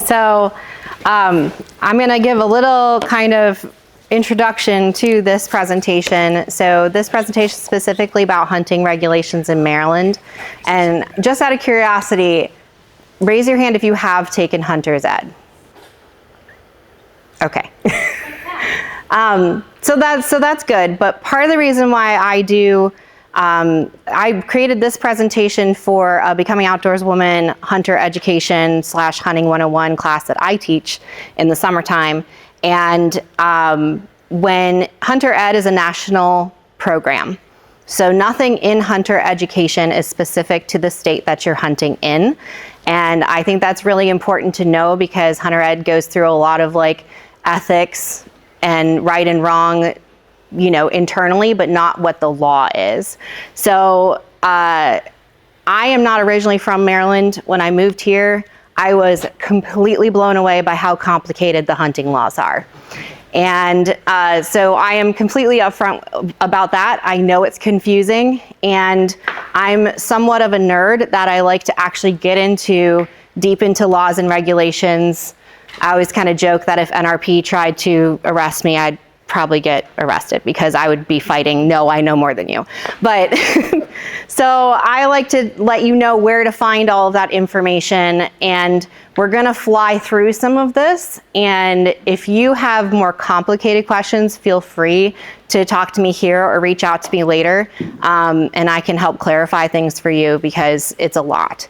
So I'm going to give a little kind of introduction to this presentation. So this presentation is specifically about hunting regulations in Maryland. And just out of curiosity, raise your hand if you have taken hunter's ed. Okay. So that's good. But part of the reason why I created this presentation for Becoming Outdoors Woman Hunter Education / Hunting 101 class that I teach in the summertime. And when Hunter Ed is a national program, so nothing in hunter education is specific to the state that you're hunting in. And I think that's really important to know because Hunter Ed goes through a lot of like ethics and right and wrong, you know, internally, but not what the law is. So I am not originally from Maryland. When I moved here, I was completely blown away by how complicated the hunting laws are. And so I am completely upfront about that. I know it's confusing, and I'm somewhat of a nerd that I like to actually get deep into laws and regulations. I always kind of joke that if NRP tried to arrest me, I'd probably get arrested because I would be fighting, no, I know more than you. But so I like to let you know where to find all of that information, and we're gonna fly through some of this. And if you have more complicated questions, feel free to talk to me here or reach out to me later, and I can help clarify things for you because it's a lot.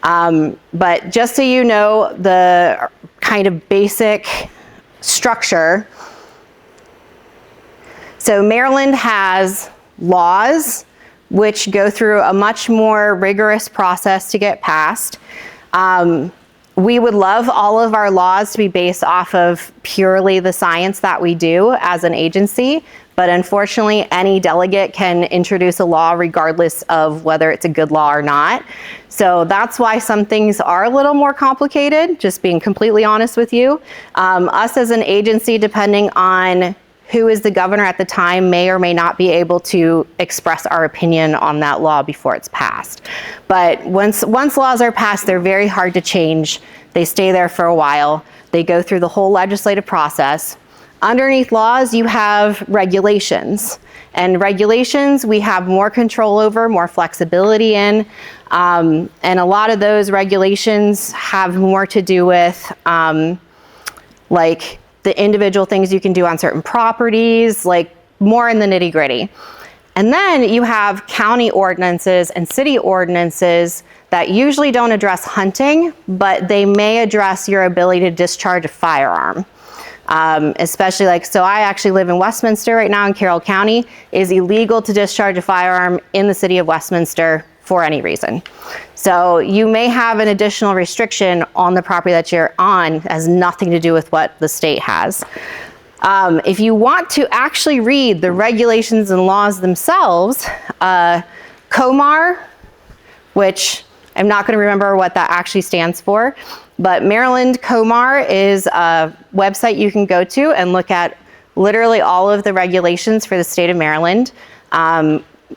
But just so you know, the kind of basic structure. So Maryland has laws which go through a much more rigorous process to get passed. We would love all of our laws to be based off of purely the science that we do as an agency, but unfortunately any delegate can introduce a law regardless of whether it's a good law or not. So that's why some things are a little more complicated, just being completely honest with you. Us as an agency, depending on who is the governor at the time, may or may not be able to express our opinion on that law before it's passed. But once laws are passed, they're very hard to change. They stay there for a while. They go through the whole legislative process. Underneath laws, you have regulations. And regulations, we have more control over, more flexibility in. And a lot of those regulations have more to do with like the individual things you can do on certain properties, like more in the nitty gritty. And then you have county ordinances and city ordinances that usually don't address hunting, but they may address your ability to discharge a firearm. Especially like, so I actually live in Westminster right now in Carroll County. It is illegal to discharge a firearm in the city of Westminster for any reason. So you may have an additional restriction on the property that you're on, has nothing to do with what the state has. If you want to actually read the regulations and laws themselves, COMAR, which I'm not going to remember what that actually stands for, but Maryland COMAR is a website you can go to and look at literally all of the regulations for the state of Maryland.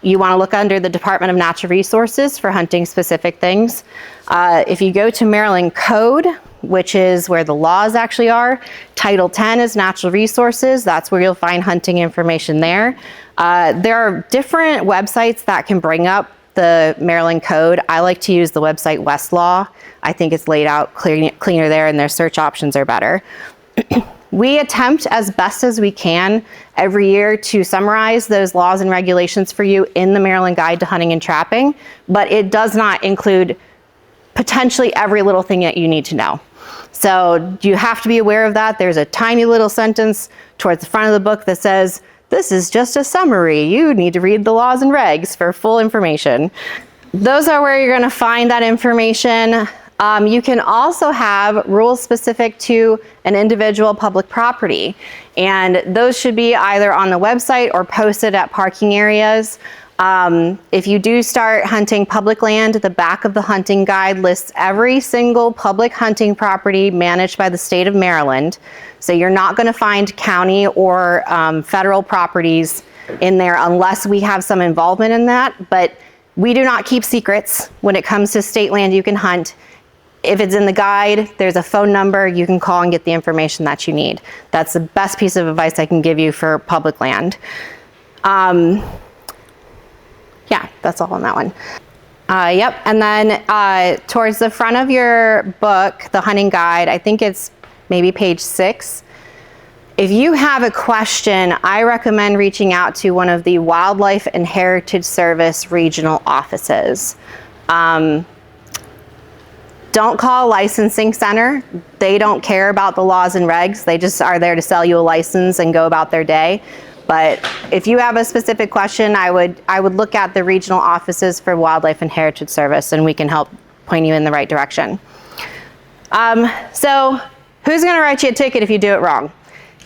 You want to look under the Department of Natural Resources for hunting specific things. If you go to Maryland Code, which is where the laws actually are, Title 10 is Natural Resources. That's where you'll find hunting information there. There are different websites that can bring up the Maryland Code. I like to use the website Westlaw. I think it's laid out cleaner there and their search options are better. We attempt as best as we can every year to summarize those laws and regulations for you in the Maryland Guide to Hunting and Trapping, but it does not include potentially every little thing that you need to know. So you have to be aware of that. There's a tiny little sentence towards the front of the book that says, this is just a summary. You need to read the laws and regs for full information. Those are where you're going to find that information. You can also have rules specific to an individual public property, and those should be either on the website or posted at parking areas. If you do start hunting public land, the back of the hunting guide lists every single public hunting property managed by the state of Maryland. So you're not going to find county or federal properties in there unless we have some involvement in that, but we do not keep secrets when it comes to state land you can hunt. If it's in the guide, there's a phone number you can call and get the information that you need. That's the best piece of advice I can give you for public land. Yeah, that's all on that one. Yep, and then towards the front of your book, the hunting guide, I think it's maybe page 6. If you have a question, I recommend reaching out to one of the Wildlife and Heritage Service regional offices. Don't call a licensing center. They don't care about the laws and regs. They just are there to sell you a license and go about their day. But if you have a specific question, I would look at the regional offices for Wildlife and Heritage Service, and we can help point you in the right direction. So who's going to write you a ticket if you do it wrong?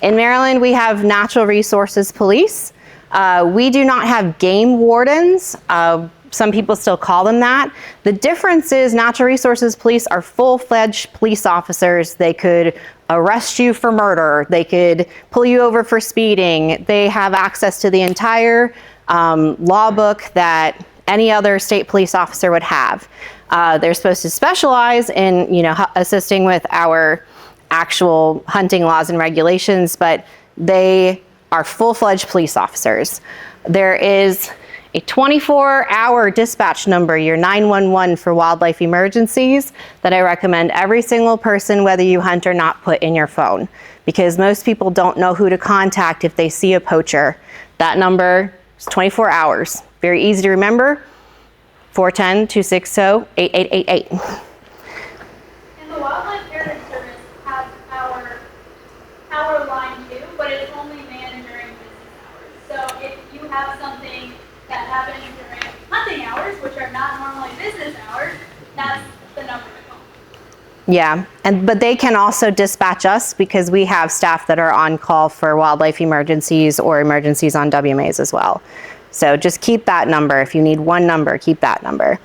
In Maryland, we have Natural Resources Police. We do not have game wardens. Some people still call them that. The difference is Natural Resources Police are full-fledged police officers. They could arrest you for murder. They could pull you over for speeding. They have access to the entire law book that any other state police officer would have. They're supposed to specialize in, assisting with our actual hunting laws and regulations, but they are full-fledged police officers. There is a 24-hour dispatch number, your 911 for wildlife emergencies, that I recommend every single person, whether you hunt or not, put in your phone, because most people don't know who to contact if they see a poacher. That number is 24 hours. Very easy to remember, 410-260-8888. And the Wildlife Heritage Service has our line too, but it's only manned during business hours. So if you have something that happens during hunting hours, which are not normally business hours, that's the number to call. Yeah, but they can also dispatch us because we have staff that are on call for wildlife emergencies or emergencies on WMAs as well. So just keep that number. If you need one number, keep that number.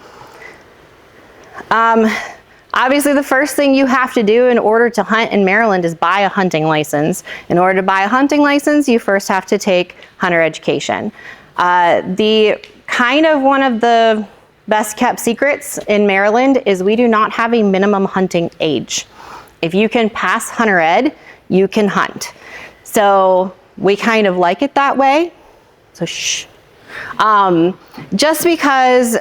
Obviously, the first thing you have to do in order to hunt in Maryland is buy a hunting license. In order to buy a hunting license, you first have to take hunter education. The kind of one of the best kept secrets in Maryland is we do not have a minimum hunting age. If you can pass hunter ed, you can hunt. So we kind of like it that way. So shh. Just because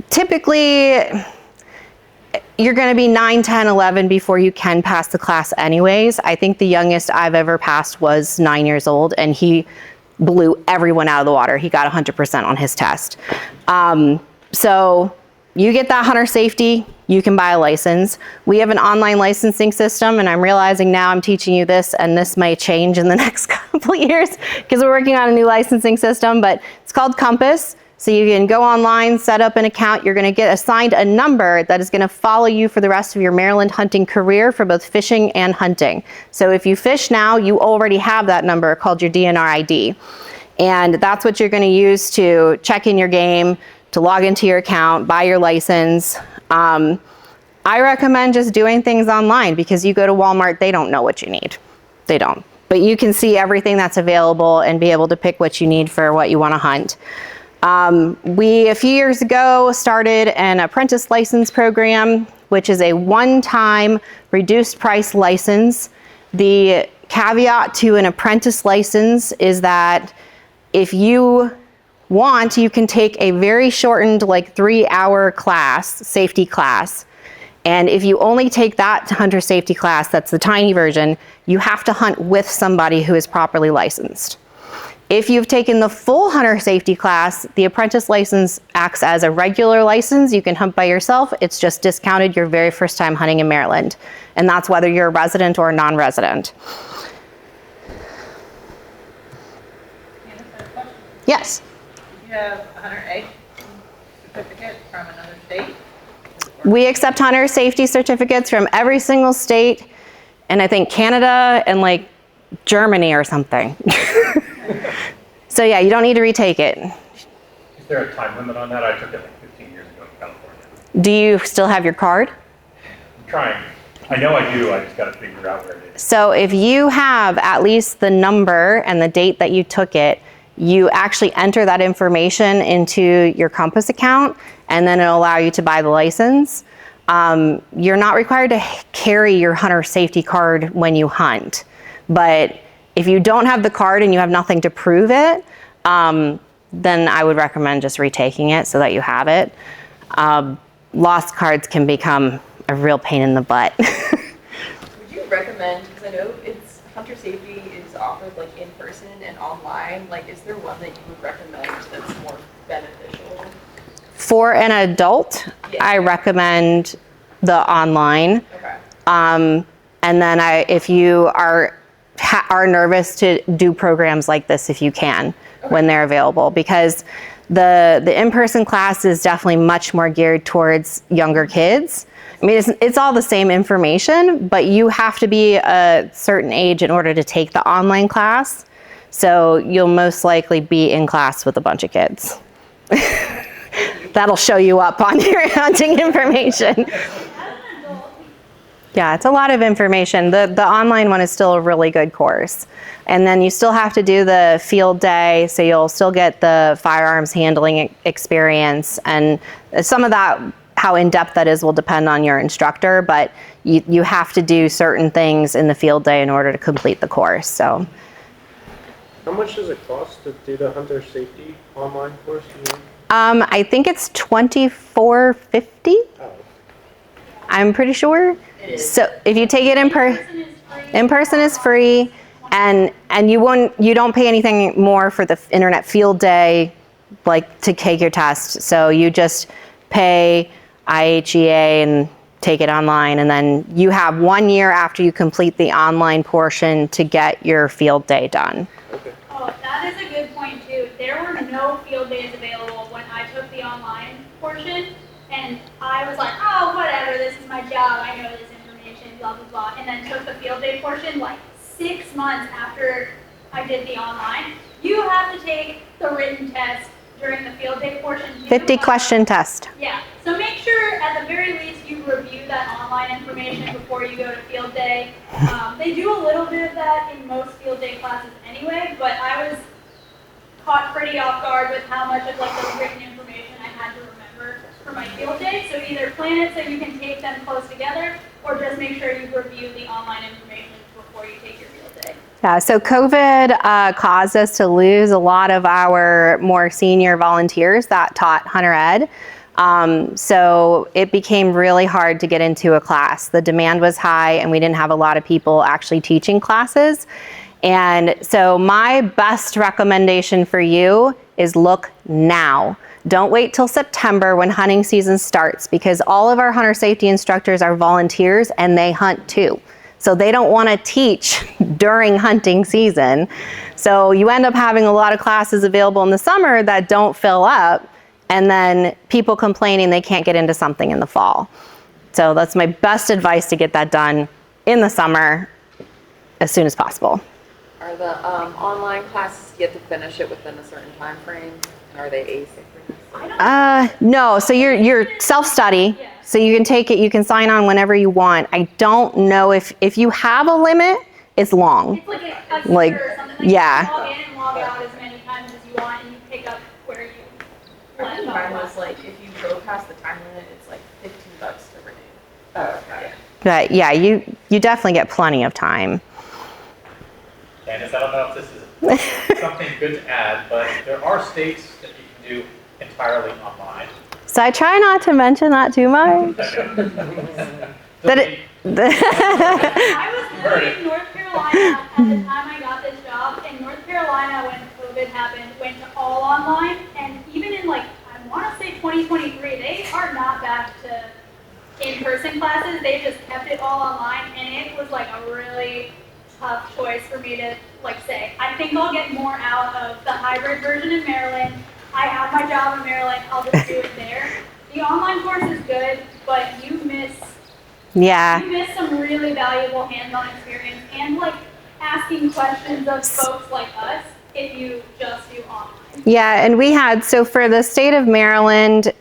typically you're going to be 9, 10, 11 before you can pass the class anyways. I think the youngest I've ever passed was 9 years old, and he blew everyone out of the water. He got 100% on his test. So you get that hunter safety, you can buy a license. We have an online licensing system, and I'm realizing now I'm teaching you this, and this may change in the next couple of years because we're working on a new licensing system, but it's called Compass. So you can go online, set up an account. You're going to get assigned a number that is going to follow you for the rest of your Maryland hunting career for both fishing and hunting. So if you fish now, you already have that number called your DNR ID. And that's what you're going to use to check in your game, to log into your account, buy your license. I recommend just doing things online because you go to Walmart, they don't know what you need. They don't. But you can see everything that's available and be able to pick what you need for what you want to hunt. We, a few years ago, started an apprentice license program, which is a one-time reduced price license. The caveat to an apprentice license is that if you want, you can take a very shortened, like 3-hour class, safety class. And if you only take that hunter safety class, that's the tiny version, you have to hunt with somebody who is properly licensed. If you've taken the full hunter safety class, the apprentice license acts as a regular license. You can hunt by yourself. It's just discounted your very first time hunting in Maryland. And that's whether you're a resident or a non-resident. Yes? Do you have a hunter A certificate from another state? We accept hunter safety certificates from every single state, and I think Canada and like Germany or something. So yeah, you don't need to retake it. Is there a time limit on that? I took it like 15 years ago in California. Do you still have your card? I'm trying. I know I do, I just gotta figure out where it is. So if you have at least the number and the date that you took it, you actually enter that information into your Compass account, and then it'll allow you to buy the license. You're not required to carry your hunter safety card when you hunt. But if you don't have the card and you have nothing to prove it, then I would recommend just retaking it so that you have it. Lost cards can become a real pain in the butt. Would you recommend, because I know it's hunter safety is offered like in person and online, like is there one that you would recommend that's more beneficial? For an adult, Yeah. I recommend the online. Okay. And then if you are nervous, to do programs like this if you can, when they're available, because the in-person class is definitely much more geared towards younger kids. I mean, it's all the same information, but you have to be a certain age in order to take the online class. So you'll most likely be in class with a bunch of kids. That'll show you up on your hunting information. Yeah, it's a lot of information. The online one is still a really good course. And then you still have to do the field day, so you'll still get the firearms handling experience. And some of that, how in-depth that is, will depend on your instructor, but you have to do certain things in the field day in order to complete the course. So, How much does it cost to do the hunter safety online course? I think it's $24.50. Oh. I'm pretty sure. So if you take it in person is free, and you don't pay anything more for the internet field day, like to take your test. So you just pay IHEA and take it online, and then you have 1 year after you complete the online portion to get your field day done. Okay. Oh, that is a good point too. There were no field days available when I took the online portion, and I was like, oh, whatever, this is my job, I know this information, blah, blah, blah, and then took the field day portion like 6 months after I did the online. You have to take the written test during the field day portion. 50 question test. Yeah, so make sure at the very least you review that online information before you go to field day. They do a little bit of that in most field day classes anyway, but I was caught pretty off guard with how much of like the written information I had to remember for my field day. So either plan it so you can take them close together, or just make sure you review the online information before you take your field day. Yeah, so COVID caused us to lose a lot of our more senior volunteers that taught hunter ed. So it became really hard to get into a class. The demand was high, and we didn't have a lot of people actually teaching classes. And so my best recommendation for you is look now. Don't wait till September when hunting season starts, because all of our hunter safety instructors are volunteers and they hunt too. So they don't want to teach during hunting season. So you end up having a lot of classes available in the summer that don't fill up, and then people complaining they can't get into something in the fall. So that's my best advice, to get that done in the summer as soon as possible. Are the online classes, you have to finish it within a certain time frame? And are they asynchronous? No, so you're self-study, so you can take it, you can sign on whenever you want. I don't know if you have a limit, it's long. It's like a Like, year or something. Like yeah. You log in and log out as many times as you want, and you pick up where you I left think off mine was last. like, if you go past the time limit, it's like $15 to renew. Oh, okay. But yeah, you definitely get plenty of time. Candace, I don't know if this is something good to add, but there are states that you can do entirely online. So I try not to mention that too much. That it, I was living in North Carolina at the time I got this job, and North Carolina, when COVID happened, went to all online, and even in like, I want to say 2023, they are not back to in-person classes. They just kept it all online, and it was like a really tough choice for me to like say, I think I'll get more out of the hybrid version in Maryland. I have my job in Maryland, I'll just do it there. The online course is good, but you miss some really valuable hands-on experience and like asking questions of folks like us if you just do online. yeah, and we had, so for the state of Maryland,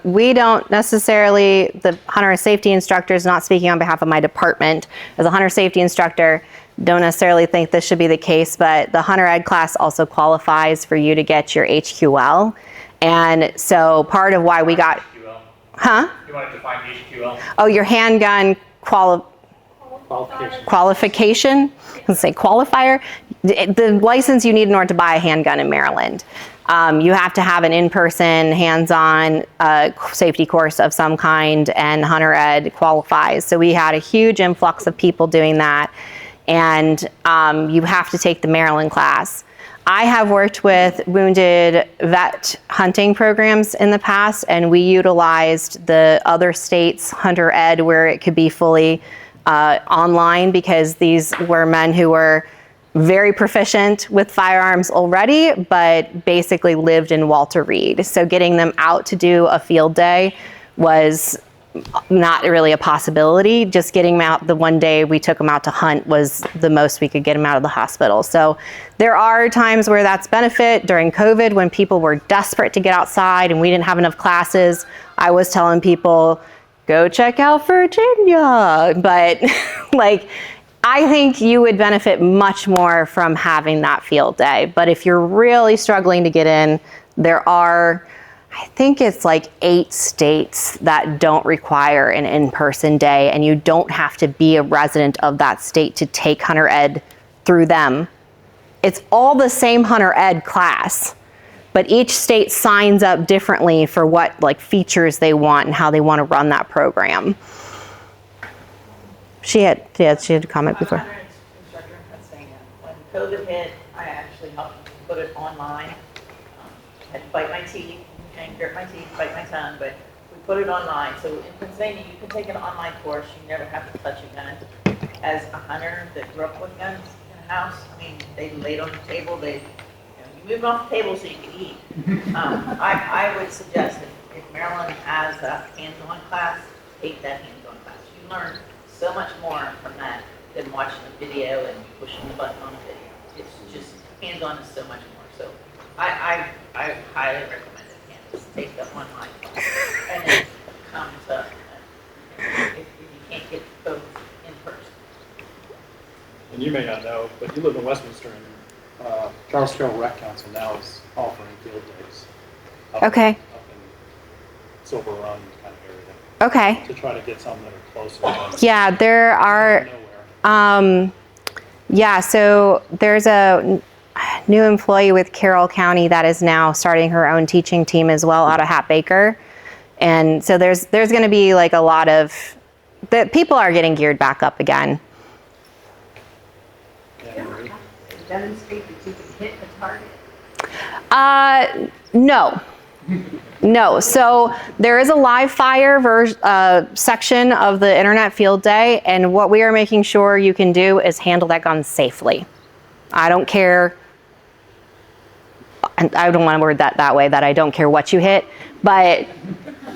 we don't necessarily, the hunter safety instructors, not speaking on behalf of my department, as a hunter safety instructor, don't necessarily think this should be the case, but the hunter ed class also qualifies for you to get your HQL. And so part of why we got, Huh? You want to define HQL? Oh, your handgun Qualification. qualification, let's say qualifier, the license you need in order to buy a handgun in Maryland. You have to have an in-person, hands-on safety course of some kind, and Hunter Ed qualifies. So we had a huge influx of people doing that, and you have to take the Maryland class. I have worked with wounded vet hunting programs in the past, and we utilized the other states' Hunter Ed where it could be fully online, because these were men who were very proficient with firearms already, but basically lived in Walter Reed. So getting them out to do a field day was not really a possibility. Just getting them out the one day we took them out to hunt was the most we could get them out of the hospital. So there are times where that's benefit. During COVID, when people were desperate to get outside and we didn't have enough classes, I was telling people, go check out Virginia. But like, I think you would benefit much more from having that field day. But if you're really struggling to get in, there are, I think it's like 8 states that don't require an in-person day, and you don't have to be a resident of that state to take Hunter Ed through them. It's all the same Hunter Ed class, but each state signs up differently for what like features they want and how they want to run that program. She had a comment before. I'm an instructor in Pennsylvania. When COVID hit, I actually helped put it online. I had to bite my teeth, and grit my teeth, bite my tongue, but we put it online. So in Pennsylvania, you can take an online course. You never have to touch a gun. As a hunter that grew up with guns in a house, I mean, they laid on the table. You move them off the table so you can eat. I would suggest that if Maryland has a hands-on class, take that hands-on class. You learn so much more from that than watching a video and pushing the button on a video. It's just, hands-on is so much more. So I highly recommend it. Candace. Take the online class and then come to, if you can't get both in person. And you may not know, but you live in Westminster, and Charles Carroll Rec Council now is offering field days. Okay. Up in Silver Run kind of area. Okay. To try to get some that are closer. Yeah, there are. Yeah, so there's a new employee with Carroll County that is now starting her own teaching team as well out of Hat Baker. And so there's going to be like a lot of, people are getting geared back up again. Demonstrate that you can hit the target? No. No. So there is a live fire section of the internet field day, and what we are making sure you can do is handle that gun safely. I don't care. I don't want to word that way, that I don't care what you hit, but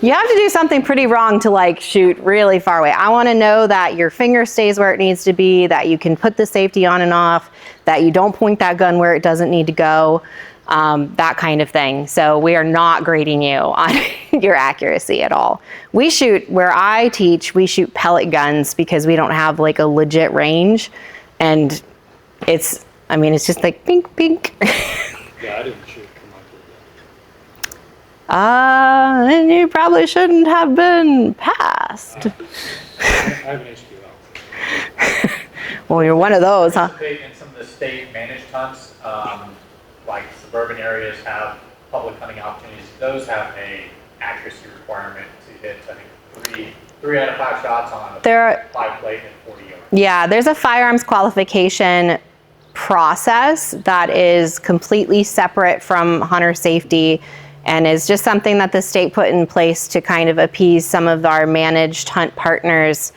you have to do something pretty wrong to like shoot really far away. I want to know that your finger stays where it needs to be, that you can put the safety on and off, that you don't point that gun where it doesn't need to go, that kind of thing. So we are not grading you on your accuracy at all. We shoot, where I teach, we shoot pellet guns because we don't have like a legit range, and it's just like pink, pink. Yeah, I didn't shoot from my field. Then you probably shouldn't have been passed. I have an HQL. Well, you're one of those, huh? In some of the state managed hunts, like suburban areas have public hunting opportunities. Those have a accuracy requirement to hit, I think, three out of 5 shots on a 5 plate and 40 yards. Yeah, there's a firearms qualification process that is completely separate from hunter safety, and is just something that the state put in place to kind of appease some of our managed hunt partners,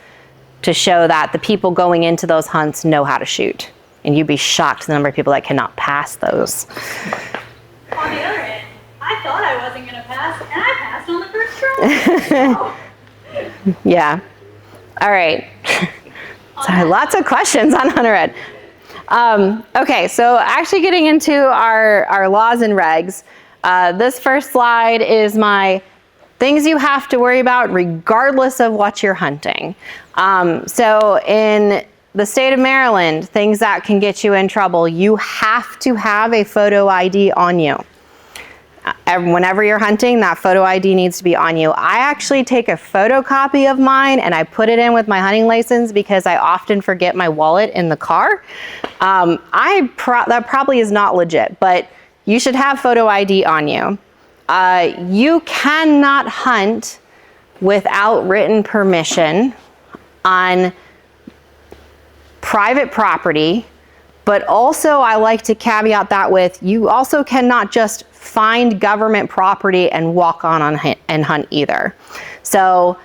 to show that the people going into those hunts know how to shoot. And you'd be shocked the number of people that cannot pass those. On the other hand, I thought I wasn't going to pass, and I passed on the first try. Yeah. All right. So lots of questions on Hunter Ed. Okay, so actually getting into our laws and regs. This first slide is my things you have to worry about regardless of what you're hunting. So in the state of Maryland, things that can get you in trouble, you have to have a photo ID on you. whenever you're hunting, that photo ID needs to be on you. I actually take a photocopy of mine and I put it in with my hunting license because I often forget my wallet in the car. That probably is not legit, but you should have photo ID on you. You cannot hunt without written permission on private property, but also I like to caveat that with, you also cannot just find government property and walk on and hunt either. So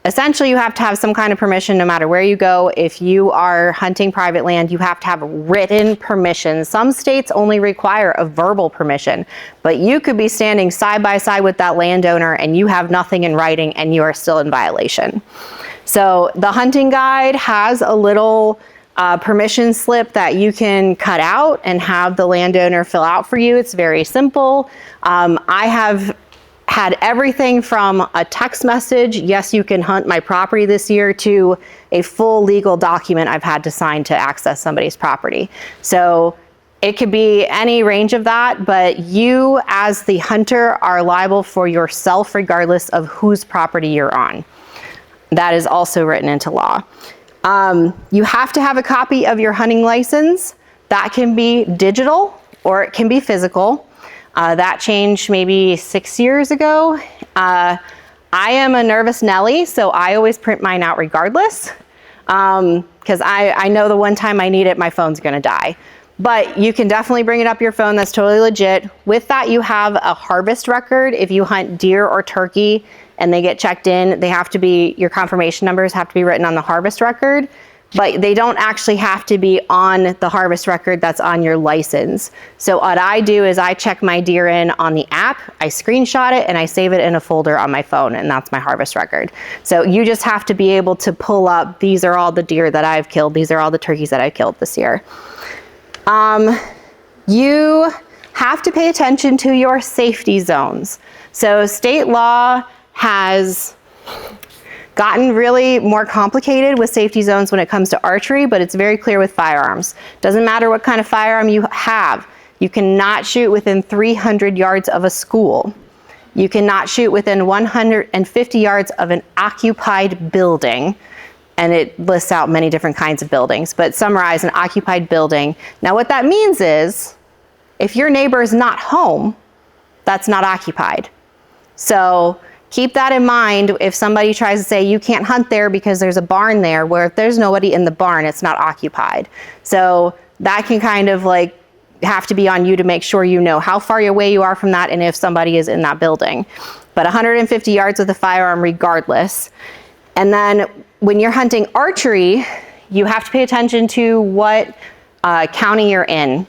essentially you have to have some kind of permission no matter where you go. If you are hunting private land, you have to have written permission. Some states only require a verbal permission, but you could be standing side by side with that landowner and you have nothing in writing and you are still in violation. So the hunting guide has a little permission slip that you can cut out and have the landowner fill out for you. It's very simple. I have had everything from a text message, yes, you can hunt my property this year, to a full legal document I've had to sign to access somebody's property. So it could be any range of that, but you as the hunter are liable for yourself regardless of whose property you're on. That is also written into law. You have to have a copy of your hunting license. That can be digital or it can be physical. That changed maybe 6 years ago. I am a nervous Nelly, so I always print mine out regardless, because I know the one time I need it, my phone's gonna die. But you can definitely bring it up your phone, that's totally legit. With that, you have a harvest record. If you hunt deer or turkey and they get checked in, they have to be, your confirmation numbers have to be written on the harvest record, but they don't actually have to be on the harvest record that's on your license. So what I do is I check my deer in on the app, I screenshot it, and I save it in a folder on my phone, and that's my harvest record. So you just have to be able to pull up, these are all the deer that I've killed, these are all the turkeys that I've killed this year. You have to pay attention to your safety zones. So state law has gotten really more complicated with safety zones when it comes to archery, but it's very clear with firearms. Doesn't matter what kind of firearm you have. You cannot shoot within 300 yards of a school. You cannot shoot within 150 yards of an occupied building. And it lists out many different kinds of buildings, but summarize an occupied building. Now what that means is, if your neighbor is not home, that's not occupied. So keep that in mind if somebody tries to say you can't hunt there because there's a barn there, where if there's nobody in the barn, it's not occupied. So that can kind of like have to be on you to make sure you know how far away you are from that and if somebody is in that building. But 150 yards with a firearm regardless. And then when you're hunting archery, you have to pay attention to what county you're in.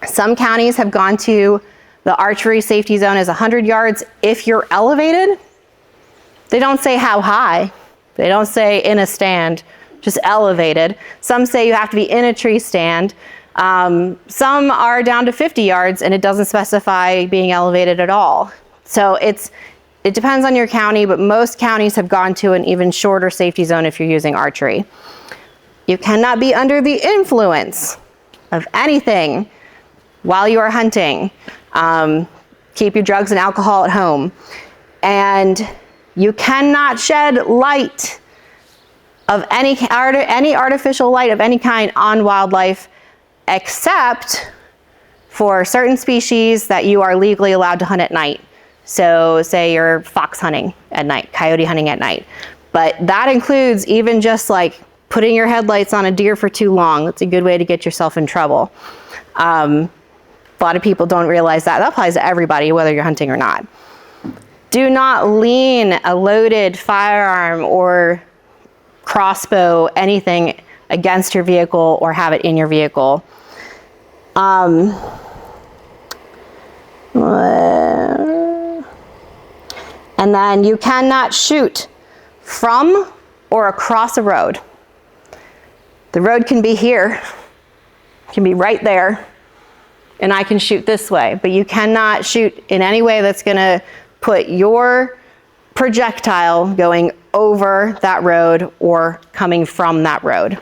Some counties have gone to the archery safety zone is 100 yards if you're elevated. They don't say how high. They don't say in a stand, just elevated. Some say you have to be in a tree stand. Some are down to 50 yards and it doesn't specify being elevated at all. So it depends on your county, but most counties have gone to an even shorter safety zone if you're using archery. You cannot be under the influence of anything while you are hunting. Keep your drugs and alcohol at home. And you cannot shed light of any artificial light of any kind on wildlife, except for certain species that you are legally allowed to hunt at night. So say you're fox hunting at night, coyote hunting at night. But that includes even just like putting your headlights on a deer for too long. That's a good way to get yourself in trouble. A lot of people don't realize that. That applies to everybody, whether you're hunting or not. Do not lean a loaded firearm or crossbow, anything, against your vehicle or have it in your vehicle. And then you cannot shoot from or across a road. The road can be here, can be right there, and I can shoot this way, but you cannot shoot in any way that's gonna put your projectile going over that road or coming from that road.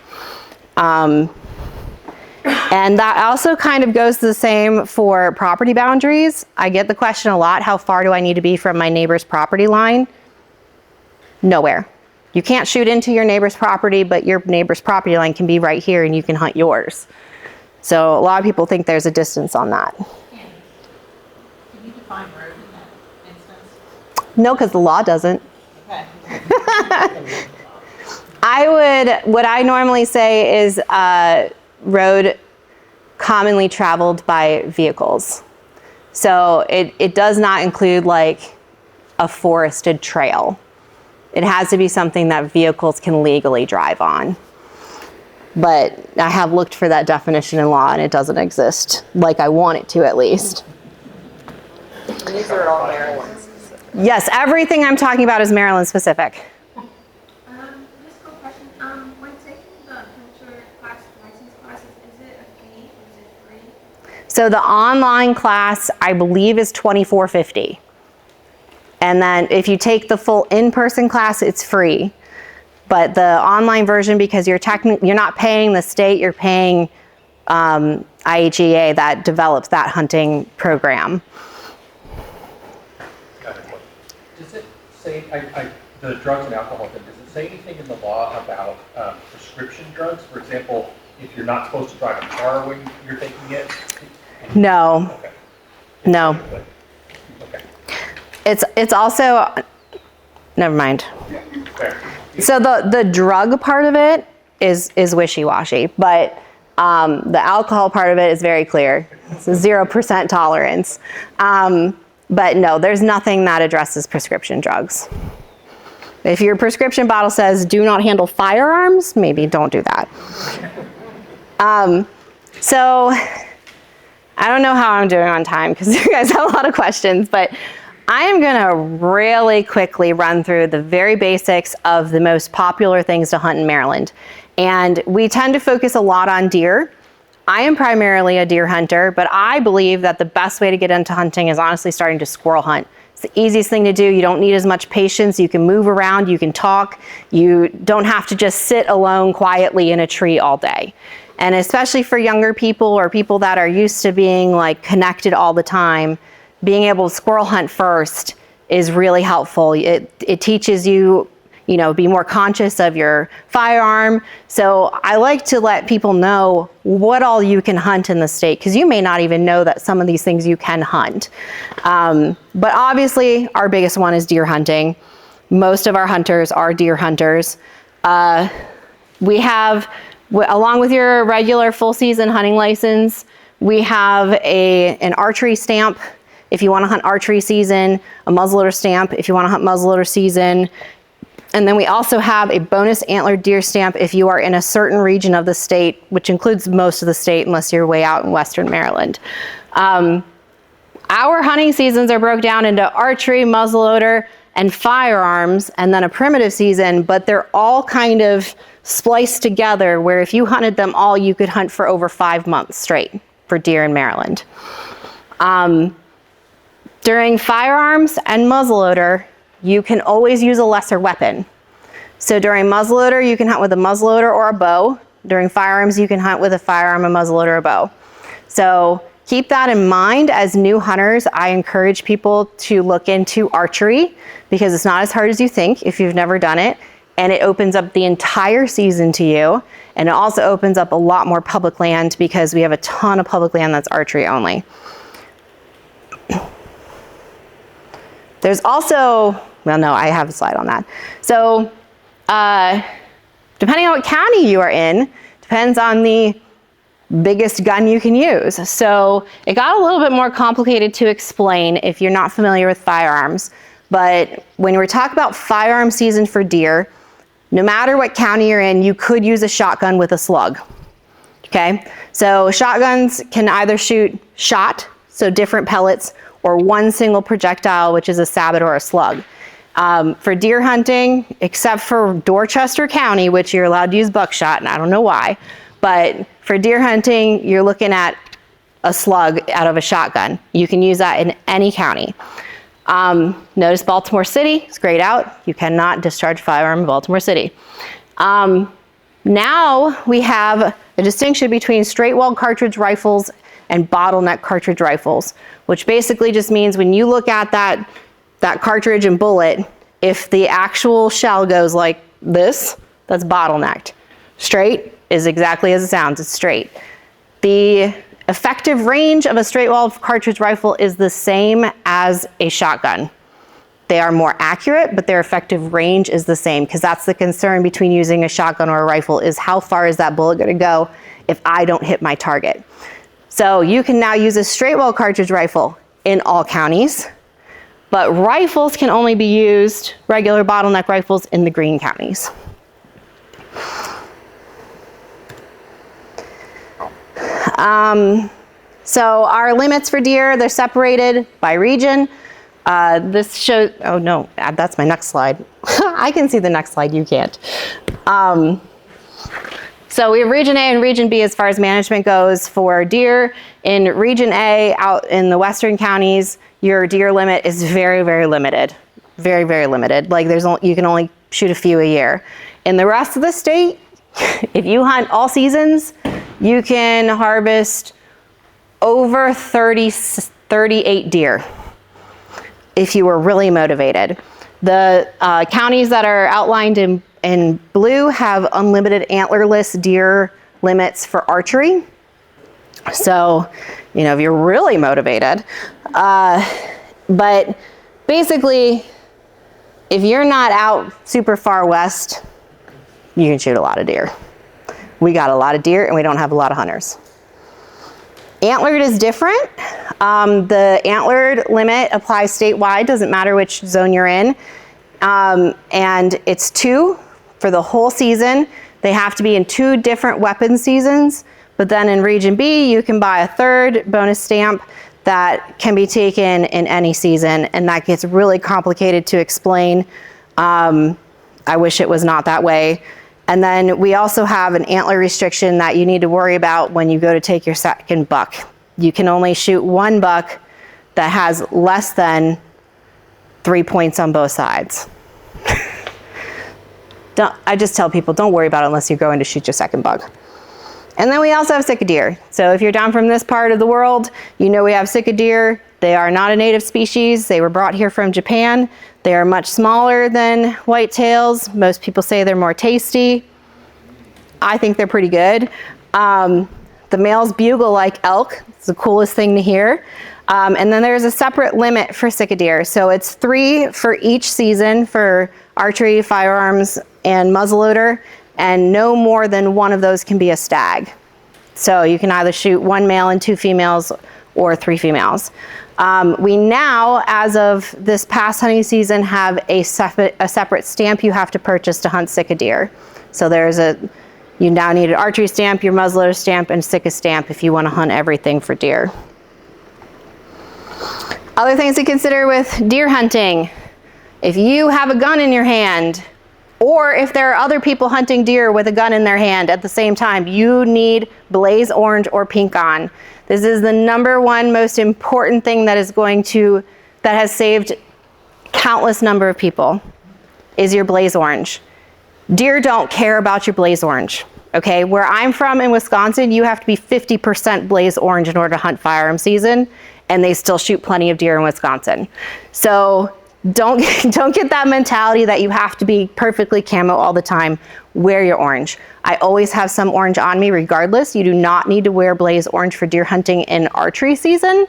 And that also kind of goes the same for property boundaries. I get the question a lot, how far do I need to be from my neighbor's property line? Nowhere. You can't shoot into your neighbor's property, but your neighbor's property line can be right here and you can hunt yours. So a lot of people think there's a distance on that. Can you define road in that instance? No, because the law doesn't. Okay. What I normally say is road commonly traveled by vehicles. So it does not include like a forested trail. It has to be something that vehicles can legally drive on. But I have looked for that definition in law and it doesn't exist, like I want it to at least. These are all Maryland specific. Yes, everything I'm talking about is Maryland specific. Just a quick question. When taking the hunter class, license classes, is it a fee or is it free? So the online class, I believe, is $24.50. And then if you take the full in-person class, it's free. But the online version, because you're not paying the state, you're paying IHEA that develops that hunting program. Does it say, the drugs and alcohol thing, does it say anything in the law about prescription drugs? For example, if you're not supposed to drive a car when you're taking it? No, Okay. no. Okay. It's also, never mind. Fair. So the drug part of it is wishy-washy, but the alcohol part of it is very clear. It's a 0% tolerance. But no, there's nothing that addresses prescription drugs. If your prescription bottle says do not handle firearms, maybe don't do that. So I don't know how I'm doing on time because you guys have a lot of questions, but I am gonna really quickly run through the very basics of the most popular things to hunt in Maryland. And we tend to focus a lot on deer. I am primarily a deer hunter, but I believe that the best way to get into hunting is honestly starting to squirrel hunt. It's the easiest thing to do. You don't need as much patience. You can move around, you can talk. You don't have to just sit alone quietly in a tree all day. And especially for younger people or people that are used to being like connected all the time, being able to squirrel hunt first is really helpful. It teaches you, be more conscious of your firearm. So I like to let people know what all you can hunt in the state, because you may not even know that some of these things you can hunt. But obviously our biggest one is deer hunting. Most of our hunters are deer hunters. We have, along with your regular full season hunting license, we have an archery stamp if you want to hunt archery season, a muzzleloader stamp if you want to hunt muzzleloader season. And then we also have a bonus antler deer stamp if you are in a certain region of the state, which includes most of the state unless you're way out in Western Maryland. Our hunting seasons are broke down into archery, muzzleloader, and firearms, and then a primitive season, but they're all kind of spliced together where if you hunted them all, you could hunt for over 5 months straight for deer in Maryland. During firearms and muzzleloader, you can always use a lesser weapon. So during muzzleloader, you can hunt with a muzzleloader or a bow. During firearms, you can hunt with a firearm, a muzzleloader, or a bow. So keep that in mind as new hunters. I encourage people to look into archery because it's not as hard as you think if you've never done it. And it opens up the entire season to you. And it also opens up a lot more public land because we have a ton of public land that's archery only. There's also, well, no, I have a slide on that. So depending on what county you are in, depends on the biggest gun you can use. So it got a little bit more complicated to explain if you're not familiar with firearms. But when we're talking about firearm season for deer, no matter what county you're in, you could use a shotgun with a slug. Okay, so shotguns can either shoot shot, so different pellets, or one single projectile, which is a sabot or a slug. For deer hunting, except for Dorchester County, which you're allowed to use buckshot, and I don't know why, but for deer hunting, you're looking at a slug out of a shotgun. You can use that in any county. Notice Baltimore City, it's grayed out. You cannot discharge a firearm in Baltimore City. Now we have a distinction between straight-walled cartridge rifles and bottleneck cartridge rifles, which basically just means when you look at that cartridge and bullet, if the actual shell goes like this, that's bottlenecked. Straight is exactly as it sounds, it's straight. The effective range of a straight-walled cartridge rifle is the same as a shotgun. They are more accurate, but their effective range is the same, because that's the concern between using a shotgun or a rifle, is how far is that bullet gonna go if I don't hit my target. So you can now use a straight-walled cartridge rifle in all counties, but rifles can only be used, regular bottleneck rifles, in the green counties. So our limits for deer, they're separated by region. This shows, oh no, that's my next slide. I can see the next slide, you can't. So we have Region A and Region B as far as management goes for deer. In Region A, out in the western counties, your deer limit is very, very limited. Very, very limited. Like you can only shoot a few a year. In the rest of the state, if you hunt all seasons, you can harvest over 38 deer if you were really motivated. The counties that are outlined in blue have unlimited antlerless deer limits for archery. So, you know, if you're really motivated. But basically, if you're not out super far west, you can shoot a lot of deer. We got a lot of deer and we don't have a lot of hunters. Antlered is different. The antlered limit applies statewide, doesn't matter which zone you're in. And it's 2 for the whole season. They have to be in 2 different weapon seasons, but then in Region B, you can buy a 3rd bonus stamp that can be taken in any season, and that gets really complicated to explain. I wish it was not that way. And then we also have an antler restriction that you need to worry about when you go to take your second buck. You can only shoot 1 buck that has less than 3 points on both sides. I just tell people, don't worry about it unless you're going to shoot your second buck. And then we also have Sika deer. So if you're down from this part of the world, you know we have Sika deer. They are not a native species. They were brought here from Japan. They are much smaller than whitetails. Most people say they're more tasty. I think they're pretty good. The males bugle like elk. It's the coolest thing to hear. And then there's a separate limit for Sika deer. So it's 3 for each season for archery, firearms, and muzzleloader, and no more than 1 of those can be a stag. So you can either shoot 1 male and 2 females or 3 females. We now, as of this past hunting season, have a separate stamp you have to purchase to hunt Sika deer. So you now need an archery stamp, your muzzleloader stamp, and Sika stamp if you want to hunt everything for deer. Other things to consider with deer hunting. If you have a gun in your hand, or if there are other people hunting deer with a gun in their hand at the same time, you need blaze orange or pink on. This is the #1 most important thing that has saved countless number of people, is your blaze orange. Deer don't care about your blaze orange. Okay, where I'm from in Wisconsin, you have to be 50% blaze orange in order to hunt firearm season, and they still shoot plenty of deer in Wisconsin. So don't get that mentality that you have to be perfectly camo all the time. Wear your orange. I always have some orange on me regardless. You do not need to wear blaze orange for deer hunting in archery season,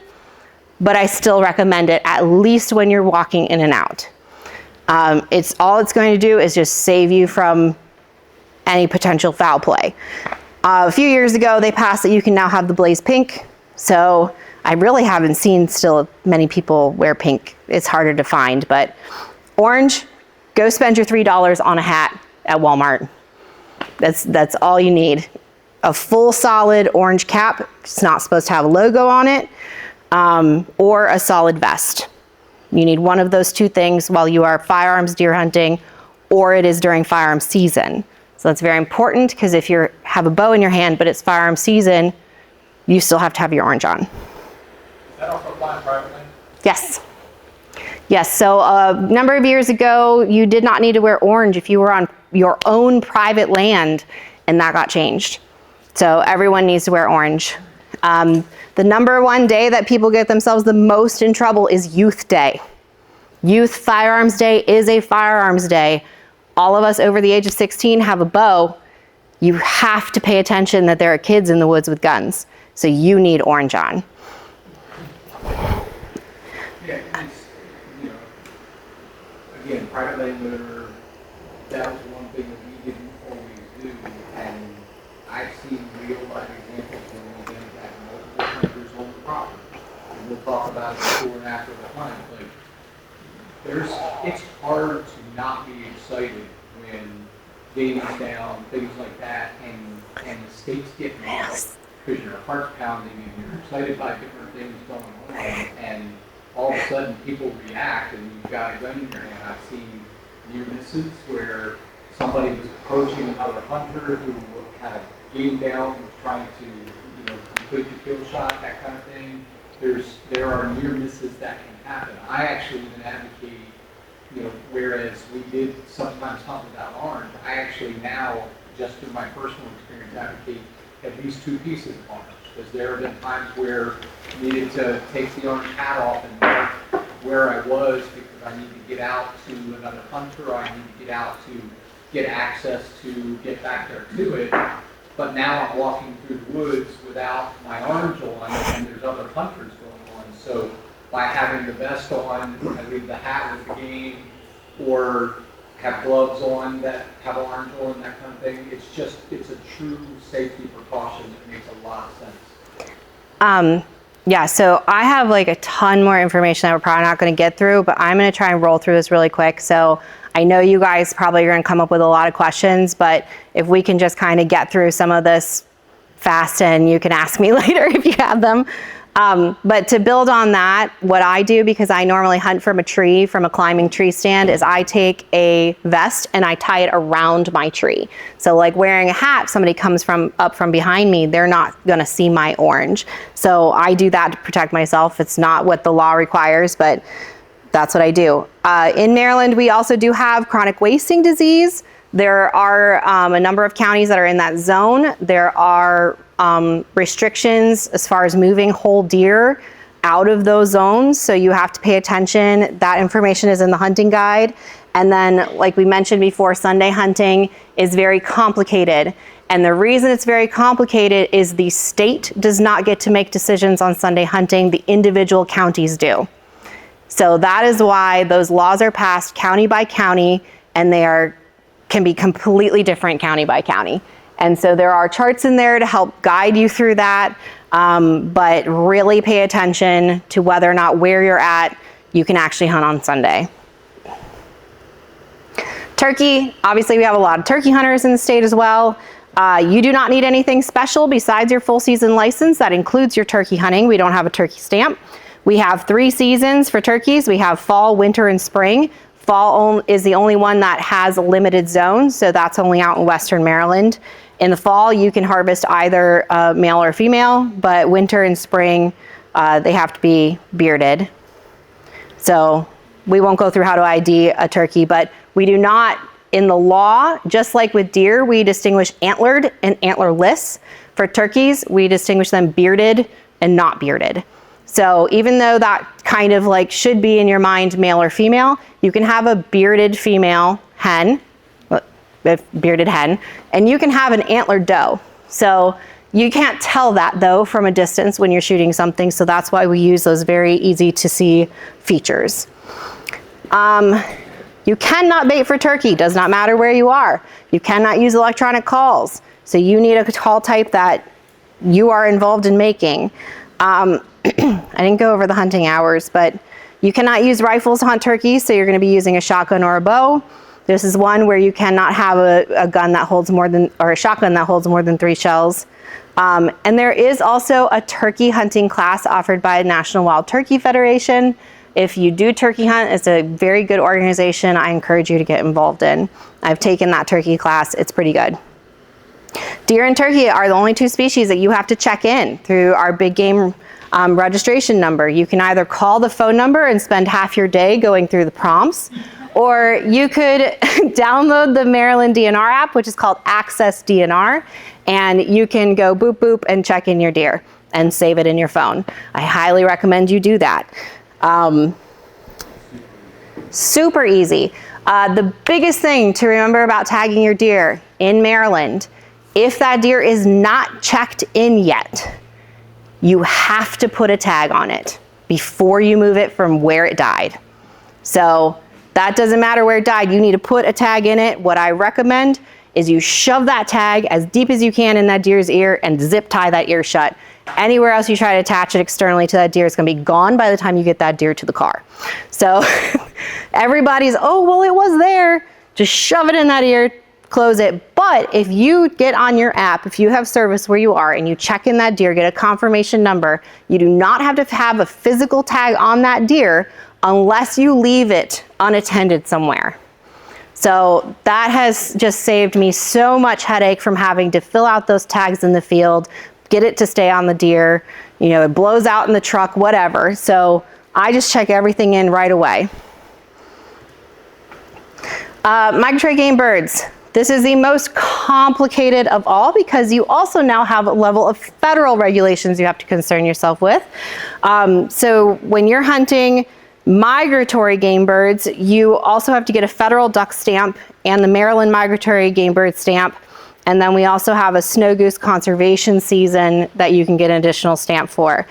but I still recommend it at least when you're walking in and out. All it's going to do is just save you from any potential foul play. A few years ago, they passed that you can now have the blaze pink. So I really haven't seen still many people wear pink. It's harder to find, but orange, go spend your $3 on a hat at Walmart. That's all you need. A full solid orange cap. It's not supposed to have a logo on it, or a solid vest. You need one of those 2 things while you are firearms deer hunting, or it is during firearm season. So that's very important, because if you have a bow in your hand but it's firearm season, you still have to have your orange on. Is that also apply privately? Yes. Yes, so a number of years ago, you did not need to wear orange if you were on your own private land and that got changed. So everyone needs to wear orange. The number one day that people get themselves the most in trouble is Youth Day. Youth Firearms Day is a firearms day. All of us over the age of 16 have a bow. You have to pay attention that there are kids in the woods with guns. So you need orange on. Yeah, it's, you know, again, private landowner, that was one thing that we didn't always do. And I've seen real life examples where we've been at multiple hunters on the property. And we'll talk about it before and after the hunt. Like, it's hard to not be excited when game is down, things like that, and the stakes get mad because your heart's pounding and you're excited by different things going on, and all of a sudden people react and you've got a gun in your hand. I've seen near misses where somebody was approaching another hunter who had a game down, was trying to, complete the kill shot, that kind of thing. There are near misses that can happen. I actually even advocate, whereas we did sometimes hunt without orange, I actually now, just through my personal experience, advocate at least 2 pieces of orange. Because there have been times where I needed to take the orange hat off and mark where I was because I need to get out to another hunter, I need to get out to get access to get back there to it. But now I'm walking through the woods without my orange on, and there's other hunters going on. So by having the vest on, I leave the hat with the game, or have gloves on that have orange on, that kind of thing. It's a true safety precaution that makes a lot of sense. Yeah, so I have like a ton more information that we're probably not going to get through, but I'm going to try and roll through this really quick. So I know you guys probably are going to come up with a lot of questions, but if we can just kind of get through some of this fast, and you can ask me later if you have them. But to build on that, what I do, because I normally hunt from a climbing tree stand, is I take a vest and I tie it around my tree. So like wearing a hat, somebody comes up from behind me, they're not gonna see my orange. So I do that to protect myself. It's not what the law requires, but that's what I do. In Maryland, we also do have chronic wasting disease. There are a number of counties that are in that zone. There are restrictions as far as moving whole deer out of those zones, so you have to pay attention. That information is in the hunting guide. And then, like we mentioned before, Sunday hunting is very complicated. And the reason it's very complicated is the state does not get to make decisions on Sunday hunting, the individual counties do. So that is why those laws are passed county by county, and they can be completely different county by county. And so there are charts in there to help guide you through that, but really pay attention to whether or not where you're at, you can actually hunt on Sunday. Turkey, obviously we have a lot of turkey hunters in the state as well. You do not need anything special besides your full season license. That includes your turkey hunting. We don't have a turkey stamp. We have 3 seasons for turkeys. We have fall, winter, and spring. Fall is the only one that has a limited zone, so that's only out in Western Maryland. In the fall, you can harvest either male or female, but winter and spring, they have to be bearded. So we won't go through how to ID a turkey, but we do not, in the law, just like with deer, we distinguish antlered and antlerless. For turkeys, we distinguish them bearded and not bearded. So even though that kind of like should be in your mind male or female, you can have a bearded female hen, bearded hen, and you can have an antlered doe. So you can't tell that though from a distance when you're shooting something, so that's why we use those very easy to see features. You cannot bait for turkey, does not matter where you are. You cannot use electronic calls, so you need a call type that you are involved in making. I didn't go over the hunting hours, but you cannot use rifles to hunt turkeys, so you're going to be using a shotgun or a bow. This is one where you cannot have a gun that holds more than, or a shotgun that holds more than 3 shells. And there is also a turkey hunting class offered by the National Wild Turkey Federation. If you do turkey hunt, it's a very good organization. I encourage you to get involved in. I've taken that turkey class. It's pretty good. Deer and turkey are the only 2 species that you have to check in through our big game registration number. You can either call the phone number and spend half your day going through the prompts, Or you could download the Maryland DNR app, which is called Access DNR, and you can go boop boop and check in your deer and save it in your phone. I highly recommend you do that. Super easy. The biggest thing to remember about tagging your deer in Maryland, if that deer is not checked in yet, you have to put a tag on it before you move it from where it died. So that doesn't matter where it died, you need to put a tag in it. What I recommend is you shove that tag as deep as you can in that deer's ear and zip tie that ear shut. Anywhere else you try to attach it externally to that deer is gonna be gone by the time you get that deer to the car. So everybody's, oh, well, it was there. Just shove it in that ear, close it. But if you get on your app, if you have service where you are and you check in that deer, get a confirmation number, you do not have to have a physical tag on that deer unless you leave it unattended somewhere. So that has just saved me so much headache from having to fill out those tags in the field, get it to stay on the deer, you know, it blows out in the truck, whatever. So I just check everything in right away. Migratory game birds. This is the most complicated of all because you also now have a level of federal regulations you have to concern yourself with. So when you're hunting migratory game birds, you also have to get a federal duck stamp and the Maryland migratory game bird stamp. And then we also have a snow goose conservation season that you can get an additional stamp for.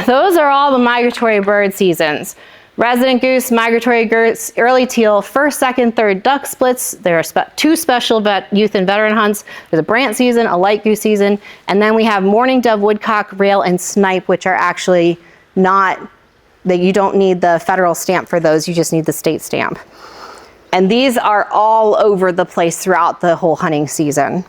Those are all the migratory bird seasons. Resident goose, migratory goose, early teal, first, second, third duck splits. There are two special youth and veteran hunts. There's a brant season, a light goose season, and then we have mourning dove, woodcock, rail, and snipe, which are actually not, that you don't need the federal stamp for those, you just need the state stamp. And these are all over the place throughout the whole hunting season.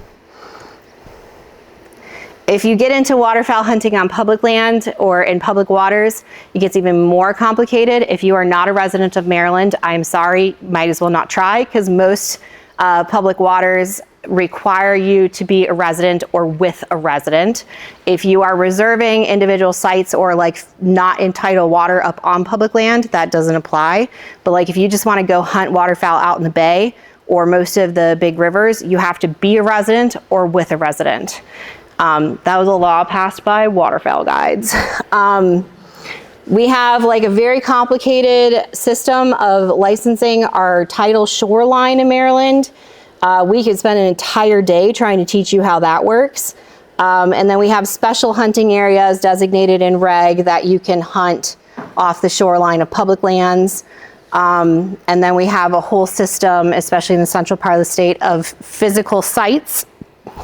If you get into waterfowl hunting on public land or in public waters, it gets even more complicated. If you are not a resident of Maryland, I'm sorry, might as well not try, because most public waters require you to be a resident or with a resident. If you are reserving individual sites or like not in tidal water up on public land, that doesn't apply. But like if you just want to go hunt waterfowl out in the bay or most of the big rivers, you have to be a resident or with a resident. That was a law passed by waterfowl guides. We have like a very complicated system of licensing our tidal shoreline in Maryland. We could spend an entire day trying to teach you how that works. And then we have special hunting areas designated in reg that you can hunt off the shoreline of public lands. And then we have a whole system, especially in the central part of the state, of physical sites.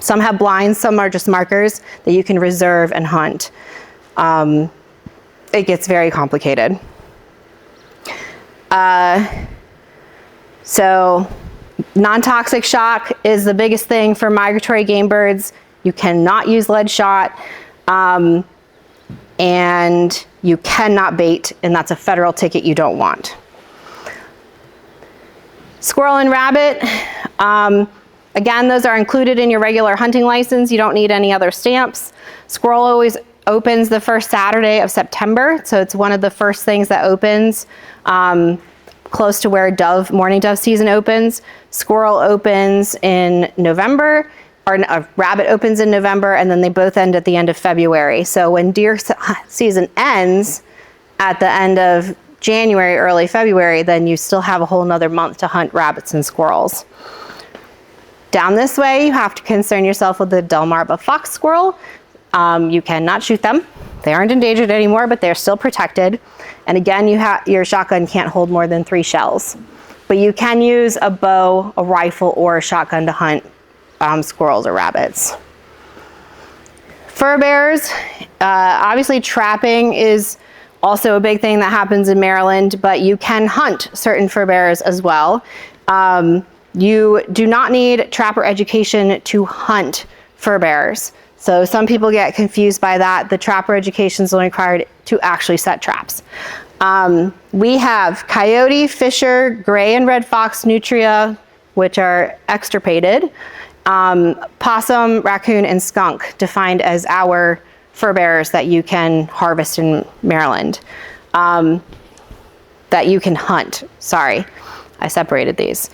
Some have blinds, some are just markers that you can reserve and hunt. It gets very complicated. So non-toxic shock is the biggest thing for migratory game birds. You cannot use lead shot, and you cannot bait, and that's a federal ticket you don't want. Squirrel and rabbit. Again, those are included in your regular hunting license. You don't need any other stamps. Squirrel always opens the first Saturday of September, so it's one of the first things that opens close to where mourning dove season opens. Squirrel opens in November, or rabbit opens in November, and then they both end at the end of February. So when deer season ends at the end of January, early February, then you still have a whole nother month to hunt rabbits and squirrels. Down this way, you have to concern yourself with the Delmarva fox squirrel. You cannot shoot them. They aren't endangered anymore, but they're still protected. And again, your shotgun can't hold more than 3 shells. But you can use a bow, a rifle, or a shotgun to hunt squirrels or rabbits. Furbearers, obviously trapping is also a big thing that happens in Maryland, but you can hunt certain furbearers as well. You do not need trapper education to hunt furbearers. So some people get confused by that. The trapper education is only required to actually set traps. We have coyote, fisher, gray and red fox nutria, which are extirpated, possum, raccoon, and skunk defined as our furbearers that you can harvest in Maryland. that you can hunt. Sorry, I separated these.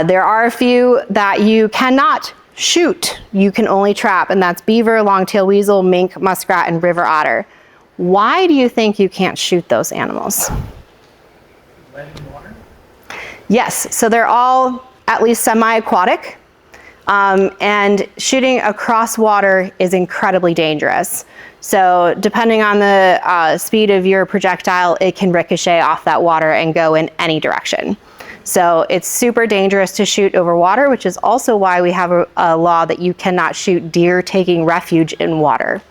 There are a few that you cannot shoot. You can only trap, and that's beaver, long-tailed weasel, mink, muskrat, and river otter. Why do you think you can't shoot those animals? Land and water? Yes, so they're all at least semi-aquatic, and shooting across water is incredibly dangerous. So depending on the speed of your projectile, it can ricochet off that water and go in any direction. So it's super dangerous to shoot over water, which is also why we have a law that you cannot shoot deer taking refuge in water.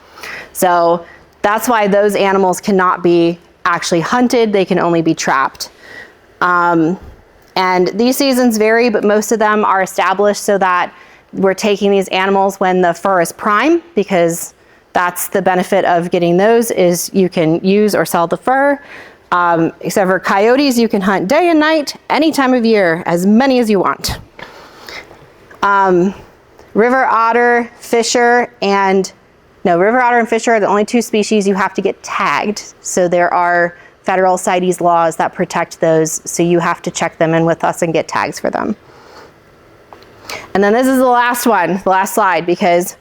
So that's why those animals cannot be actually hunted, they can only be trapped. And these seasons vary, but most of them are established so that we're taking these animals when the fur is prime, because that's the benefit of getting those, is you can use or sell the fur. Except for coyotes, you can hunt day and night, any time of year, as many as you want. River otter, fisher, river otter and fisher are the only two species you have to get tagged. So there are federal CITES laws that protect those, so you have to check them in with us and get tags for them. And then this is the last one, the last slide, because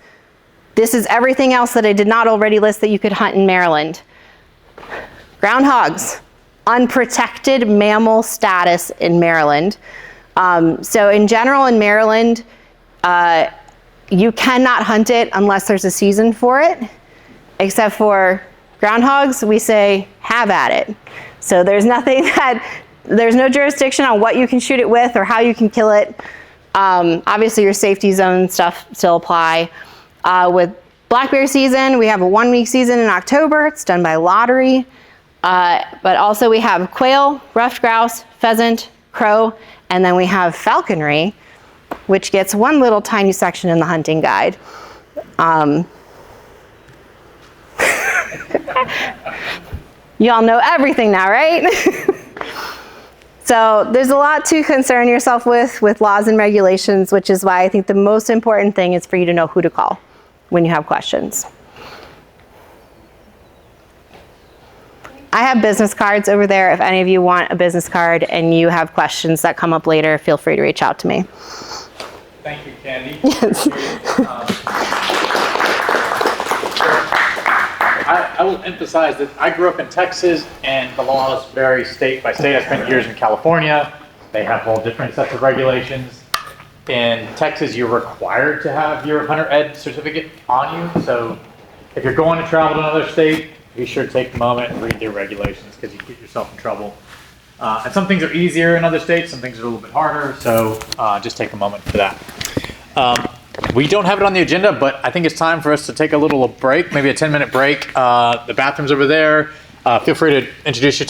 this is everything else that I did not already list that you could hunt in Maryland. Groundhogs, unprotected mammal status in Maryland. So in general in Maryland, you cannot hunt it unless there's a season for it, except for groundhogs, we say, have at it. So there's no jurisdiction on what you can shoot it with or how you can kill it. Obviously your safety zone stuff still apply. With black bear season, we have a 1-week season in October. It's done by lottery. But also we have quail, ruffed grouse, pheasant, crow, and then we have falconry, which gets one little tiny section in the hunting guide. You all know everything now, right? So there's a lot to concern yourself with laws and regulations, which is why I think the most important thing is for you to know who to call when you have questions. I have business cards over there. If any of you want a business card and you have questions that come up later, feel free to reach out to me. Thank you, Candy. Yes. I will emphasize that I grew up in Texas and the laws vary state by state. I spent years in California. They have whole different sets of regulations. In Texas, you're required to have your hunter ed certificate on you. So if you're going to travel to another state, be sure to take a moment and read their regulations, because you get yourself in trouble. And some things are easier in other states, some things are a little bit harder, so just take a moment for that. We don't have it on the agenda, but I think it's time for us to take a little break, maybe a 10-minute break. The bathroom's over there. Feel free to introduce yourself.